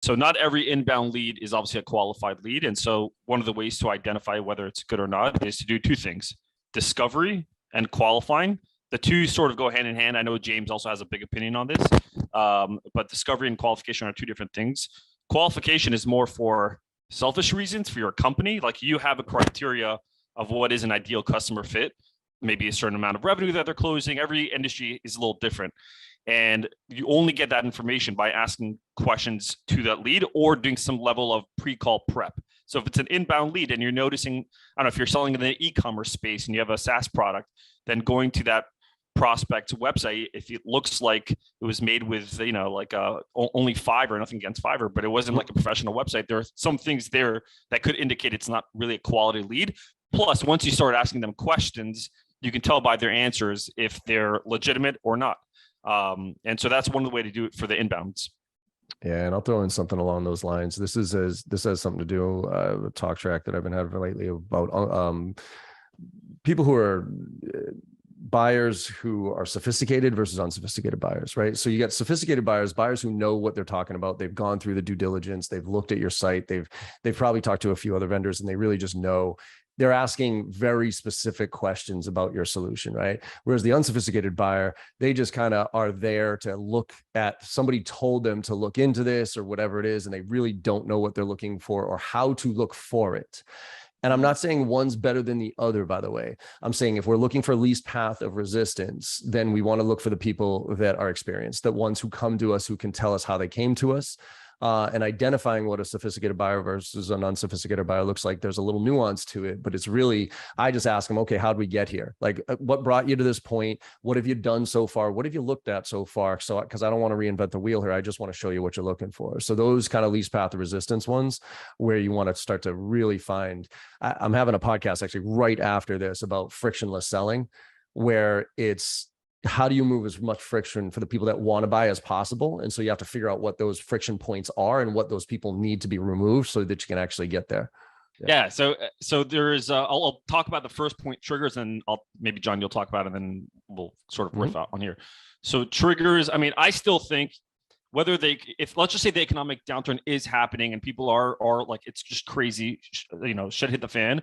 So not every inbound lead is obviously a qualified lead. And so one of the ways to identify whether it's good or not is to do two things: discovery and qualifying. The two sort of go hand in hand. I know James also has a big opinion on this, but discovery and qualification are two different things. Qualification is more for selfish reasons for your company. Like, you have a criteria of what is an ideal customer fit, maybe a certain amount of revenue that they're closing. Every industry is a little different. And you only get that information by asking questions to that lead or doing some level of pre-call prep. So if it's an inbound lead and you're noticing, I don't know, if you're selling in the e-commerce space and you have a SaaS product, then going to that prospect's website, if it looks like it was made with, like only Fiverr, nothing against Fiverr, but it wasn't like a professional website, there are some things there that could indicate it's not really a quality lead. Plus, once you start asking them questions, you can tell by their answers if they're legitimate or not. And so that's one of the ways to do it for the inbounds. Yeah, and I'll throw in something along those lines. This has something to do with a talk track that I've been having lately about people who are buyers who are sophisticated versus unsophisticated buyers, right? So you got sophisticated buyers who know what they're talking about. They've gone through the due diligence. They've looked at your site. They've probably talked to a few other vendors, and they really just know. They're asking very specific questions about your solution, right? Whereas the unsophisticated buyer, they just kind of are there to look at, somebody told them to look into this or whatever it is, and they really don't know what they're looking for or how to look for it. And I'm not saying one's better than the other, by the way. I'm saying if we're looking for least path of resistance, then we want to look for the people that are experienced, the ones who come to us, who can tell us how they came to us. And identifying what a sophisticated buyer versus an unsophisticated buyer looks like, there's a little nuance to it, but it's really, I just ask them, okay, how'd we get here? Like, what brought you to this point? What have you done so far? What have you looked at so far? So, because I don't want to reinvent the wheel here. I just want to show you what you're looking for. So those kind of least path of resistance ones, where you want to start to really find, I'm having a podcast actually right after this about frictionless selling, where it's, how do you move as much friction for the people that want to buy as possible? And so you have to figure out what those friction points are and what those people need to be removed so that you can actually get there. Yeah. So there is, I'll talk about the first point, triggers, and maybe John, you'll talk about it, and then we'll sort of riff out on here. So triggers, I mean, I still think whether if let's just say the economic downturn is happening and people are like, it's just crazy, shit hit the fan,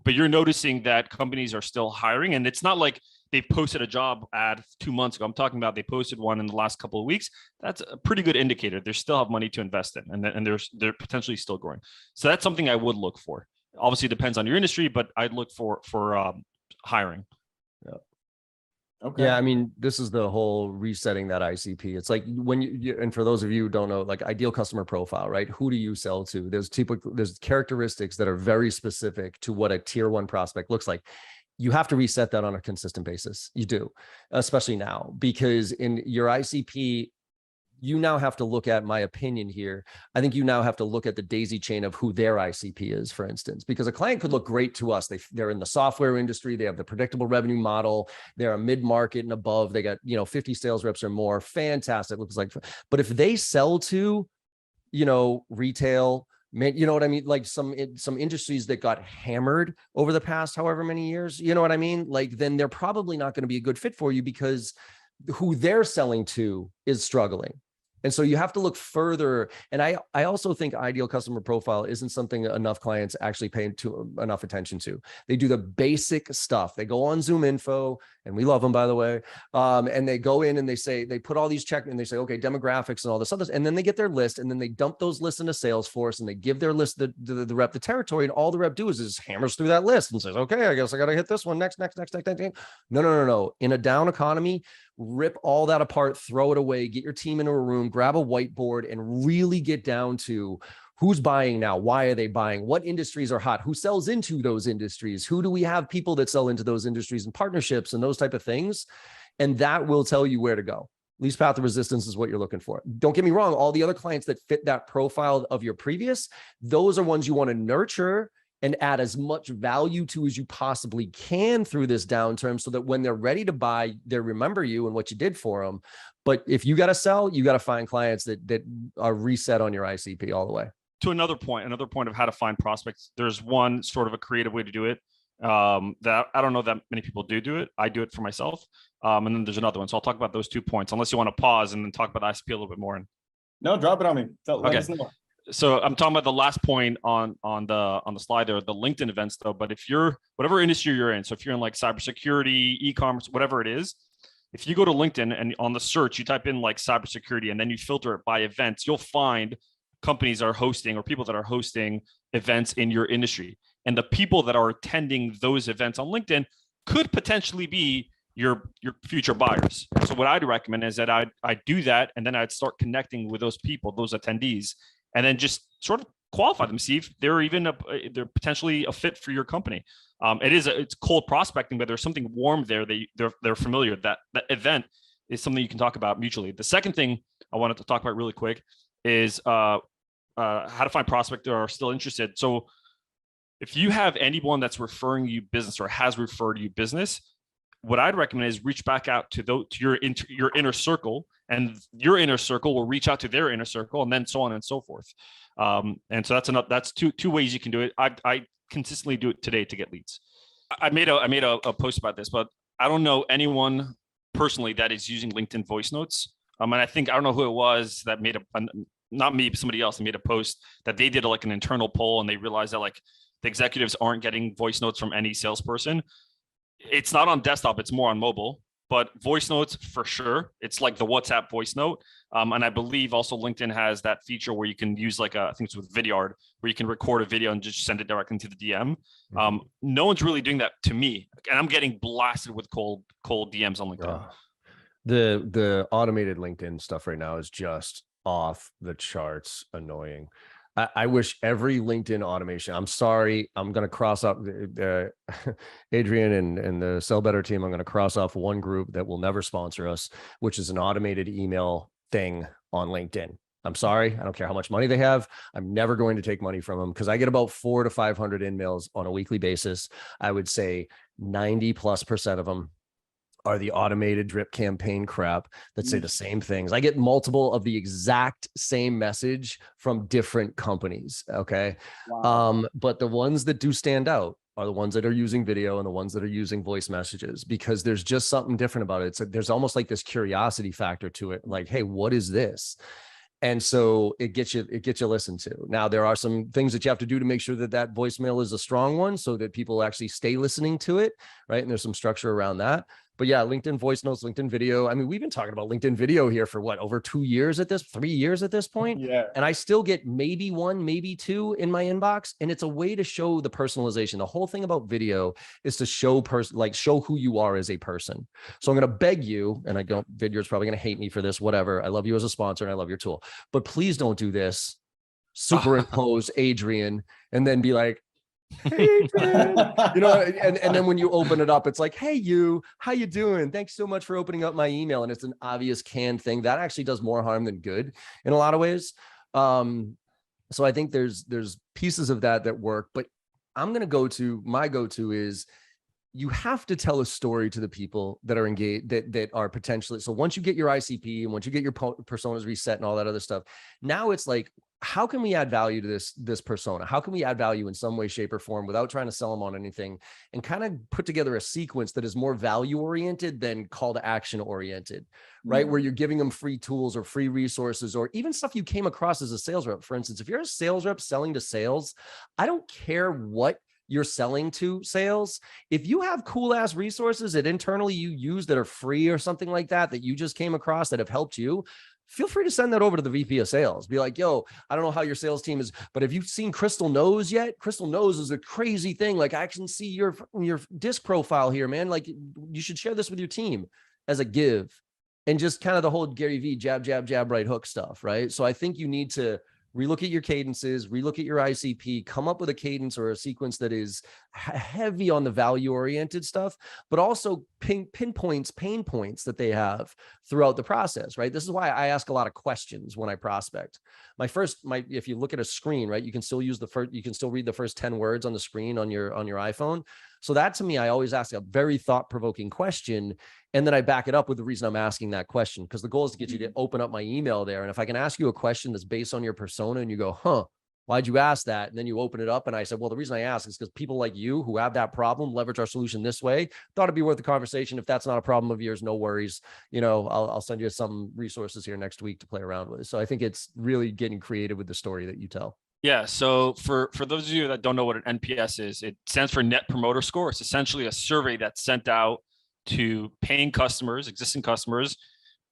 but you're noticing that companies are still hiring, and it's not like they posted a job ad 2 months ago. I'm talking about they posted one in the last couple of weeks. That's a pretty good indicator. They still have money to invest in, and they're potentially still growing. So that's something I would look for. Obviously, it depends on your industry, but I'd look for hiring. Yeah. Okay. Yeah, I mean, this is the whole resetting that ICP. It's like when you and for those of you who don't know, like ideal customer profile, right? Who do you sell to? There's characteristics that are very specific to what a tier one prospect looks like. You have to reset that on a consistent basis. You do, especially now, because in your ICP, you now have to look at, my opinion here, I think you now have to look at the daisy chain of who their ICP is, for instance, because a client could look great to us. They're in the software industry. They have the predictable revenue model. They're a mid-market and above. They got, 50 sales reps or more. Fantastic. Looks like, but if they sell to, retail, you know what I mean? Like some industries that got hammered over the past however many years, you know what I mean? Like, then they're probably not going to be a good fit for you because who they're selling to is struggling. And so you have to look further. And I also think ideal customer profile isn't something enough clients actually pay enough attention to. They do the basic stuff. They go on Zoom Info, and we love them, by the way. And they go in and they put all these check, and they say, okay, demographics and all this other, and then they get their list, and then they dump those lists into Salesforce, and they give their list the rep the territory, and all the rep do is just hammers through that list and says, okay, I guess I got to hit this one next. No. In a down economy, rip all that apart, throw it away, get your team into a room, grab a whiteboard, and really get down to who's buying now, why are they buying, what industries are hot, who sells into those industries, who do we have people that sell into those industries and partnerships and those type of things. And that will tell you where to go. Least path of resistance is what you're looking for. Don't get me wrong, all the other clients that fit that profile of your previous, those are ones you want to nurture and add as much value to as you possibly can through this downturn, so that when they're ready to buy, they remember you and what you did for them. But if you got to sell, you got to find clients that are reset on your ICP all the way. To another point of how to find prospects, there's one sort of a creative way to do it that I don't know that many people do it. I do it for myself. And then there's another one. So I'll talk about those 2 points, unless you want to pause and then talk about ICP a little bit more. No, drop it on me. Okay. So I'm talking about the last point on the slide there, the LinkedIn events though. But if you're whatever industry you're in, so if you're in like cybersecurity, e-commerce, whatever it is, if you go to LinkedIn and on the search you type in like cybersecurity and then you filter it by events, you'll find companies are hosting or people that are hosting events in your industry. And the people that are attending those events on LinkedIn could potentially be your future buyers. So what I'd recommend is that I'd do that, and then I'd start connecting with those people, those attendees, and then just sort of qualify them, see if they're they're potentially a fit for your company. It's cold prospecting, but there's something warm there that they're familiar. That event is something you can talk about mutually. The second thing I wanted to talk about really quick is how to find prospects that are still interested. So if you have anyone that's referring you business or has referred you business, what I'd recommend is reach back out to your inner circle, and your inner circle will reach out to their inner circle, and then so on and so forth. And so that's two ways you can do it. I consistently do it today to get leads. I made a post about this, but I don't know anyone personally that is using LinkedIn voice notes. And I don't know who it was that made not me, but somebody else, made a post that they did like an internal poll, and they realized that like the executives aren't getting voice notes from any salesperson. It's not on desktop, it's more on mobile, but voice notes for sure. It's like the WhatsApp voice note. And I believe also LinkedIn has that feature where you can use like I think it's with Vidyard, where you can record a video and just send it directly to the DM. No one's really doing that to me, and I'm getting blasted with cold DMs on LinkedIn. The automated LinkedIn stuff right now is just off the charts annoying. I wish every LinkedIn automation, I'm sorry, I'm going to cross off Adrian and the Sell Better team. I'm going to cross off one group that will never sponsor us, which is an automated email thing on LinkedIn. I'm sorry. I don't care how much money they have. I'm never going to take money from them because I get about 400 to 500 emails on a weekly basis. I would say 90+% of them are the automated drip campaign crap that say the same things. I get multiple of the exact same message from different companies. Okay. Wow. But the ones that do stand out are the ones that are using video and the ones that are using voice messages, because there's just something different about it. There's almost like this curiosity factor to it. Like, hey, what is this? And so it gets you listened to. Now, there are some things that you have to do to make sure that that voicemail is a strong one so that people actually stay listening to it, right? And there's some structure around that. But yeah, LinkedIn voice notes, LinkedIn video. I mean, we've been talking about LinkedIn video here for over 3 years at this point. Yeah. And I still get maybe one, maybe two in my inbox. And it's a way to show the personalization. The whole thing about video is to show who you are as a person. So I'm going to beg you, and Vidyard's probably going to hate me for this, whatever. I love you as a sponsor and I love your tool, but please don't do this. Superimpose Adrian and then be like, hey, man. And then when you open it up, it's like, hey, how you doing? Thanks so much for opening up my email. And it's an obvious canned thing that actually does more harm than good in a lot of ways. So I think there's pieces of that work, but my go-to is you have to tell a story to the people that are engaged, that are potentially. So once you get your ICP and once you get your personas reset and all that other stuff, now it's like, how can we add value to this persona? How can we add value in some way, shape, or form without trying to sell them on anything, and kind of put together a sequence that is more value oriented than call to action oriented, right? Where you're giving them free tools or free resources, or even stuff you came across as a sales rep. For instance, if you're a sales rep selling to sales, I don't care what you're selling to sales. If you have cool ass resources that internally you use that are free or something like that you just came across that have helped you, feel free to send that over to the VP of sales. Be like, yo, I don't know how your sales team is, but have you seen Crystal Knows yet? Crystal Knows is a crazy thing. Like, I can see your disc profile here, man. Like, you should share this with your team as a give, and just kind of the whole Gary V jab, jab, jab, right hook stuff, right? So I think you need to relook at your cadences, relook at your ICP, come up with a cadence or a sequence that is heavy on the value-oriented stuff, but also pinpoints pain points that they have throughout the process, right? This is why I ask a lot of questions when I prospect. If you look at a screen, right, you can still read the first 10 words on the screen on your iPhone. So that, to me, I always ask a very thought-provoking question, and then I back it up with the reason I'm asking that question, because the goal is to get you to open up my email there. And if I can ask you a question that's based on your persona and you go, well, why'd you ask that? And then you open it up. And I said, well, the reason I ask is because people like you who have that problem leverage our solution this way. Thought it'd be worth the conversation. If that's not a problem of yours, no worries. I'll send you some resources here next week to play around with. So I think it's really getting creative with the story that you tell. Yeah. So for those of you that don't know what an NPS is, it stands for Net Promoter Score. It's essentially a survey that's sent out to paying customers, existing customers.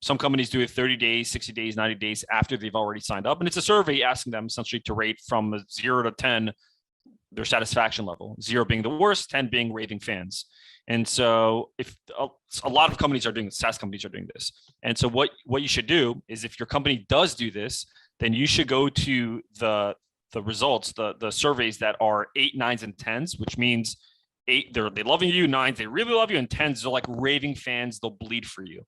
Some companies do it 30 days, 60 days, 90 days after they've already signed up. And it's a survey asking them essentially to rate from 0 to 10 their satisfaction level, 0 being the worst, 10 being raving fans. And so if a lot of companies are doing, SaaS companies are doing this. And so what you should do is, if your company does do this, then you should go to the results, the surveys that are 8, 9s, and 10s, which means 8, they loving you, 9s, they really love you, and 10s, they're like raving fans, they'll bleed for you.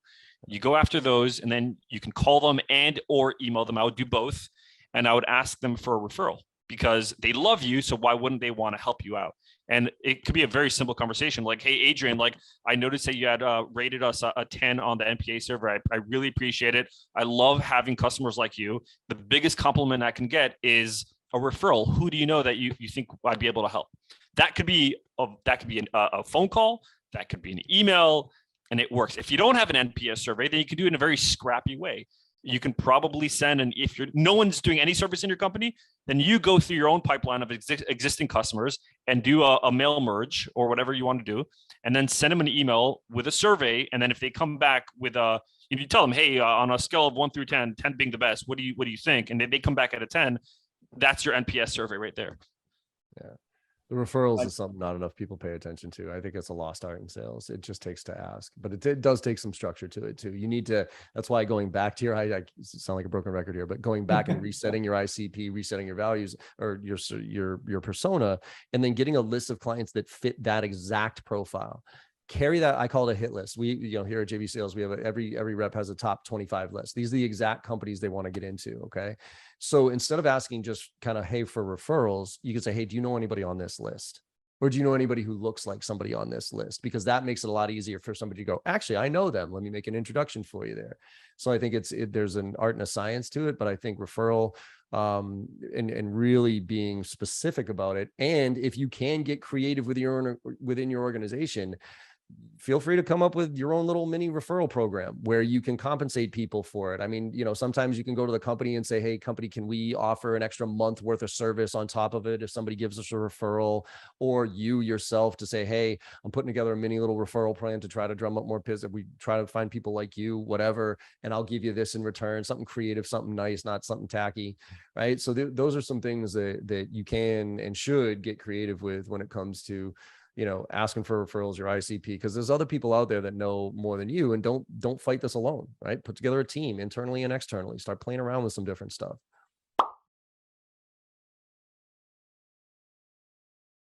You go after those, and then you can call them and or email them. I would do both. And I would ask them for a referral because they love you. So why wouldn't they want to help you out? And it could be a very simple conversation like, hey, Adrian, like I noticed that you had rated us a 10 on the NPA survey. I really appreciate it. I love having customers like you. The biggest compliment I can get is a referral. Who do you know that you think I'd be able to help? That could be a phone call. That could be an email, and it works. If you don't have an NPS survey, then you can do it in a very scrappy way. You can probably send, and if no one's doing any service in your company, then you go through your own pipeline of existing customers and do a mail merge or whatever you want to do, and then send them an email with a survey. And then if they come back with if you tell them, hey, on a scale of 1 through 10, 10 being the best, what do you think? And they come back at a 10, that's your NPS survey right there. Yeah. The referrals is something not enough people pay attention to. I think it's a lost art in sales. It just takes to ask, but it does take some structure to it too. You need to, that's why going back to I sound like a broken record here, but going back and resetting your ICP, resetting your values or your persona, and then getting a list of clients that fit that exact profile. Carry that. I call it a hit list. We, here at JV Sales, we have every rep has a top 25 list. These are the exact companies they want to get into. Okay. So instead of asking just kind of, hey, for referrals, you can say, hey, do you know anybody on this list? Or do you know anybody who looks like somebody on this list? Because that makes it a lot easier for somebody to go, actually, I know them. Let me make an introduction for you there. So I think there's an art and a science to it, but I think referral and really being specific about it. And if you can get creative within your organization, feel free to come up with your own little mini referral program where you can compensate people for it. I mean, sometimes you can go to the company and say, hey, company, can we offer an extra month worth of service on top of it if somebody gives us a referral? Or you yourself to say, hey, I'm putting together a mini little referral plan to try to drum up more business. We try to find people like you, whatever, and I'll give you this in return, something creative, something nice, not something tacky, right? So those are some things that you can and should get creative with when it comes to asking for referrals, your ICP, because there's other people out there that know more than you, and don't fight this alone, right? Put together a team internally and externally, start playing around with some different stuff.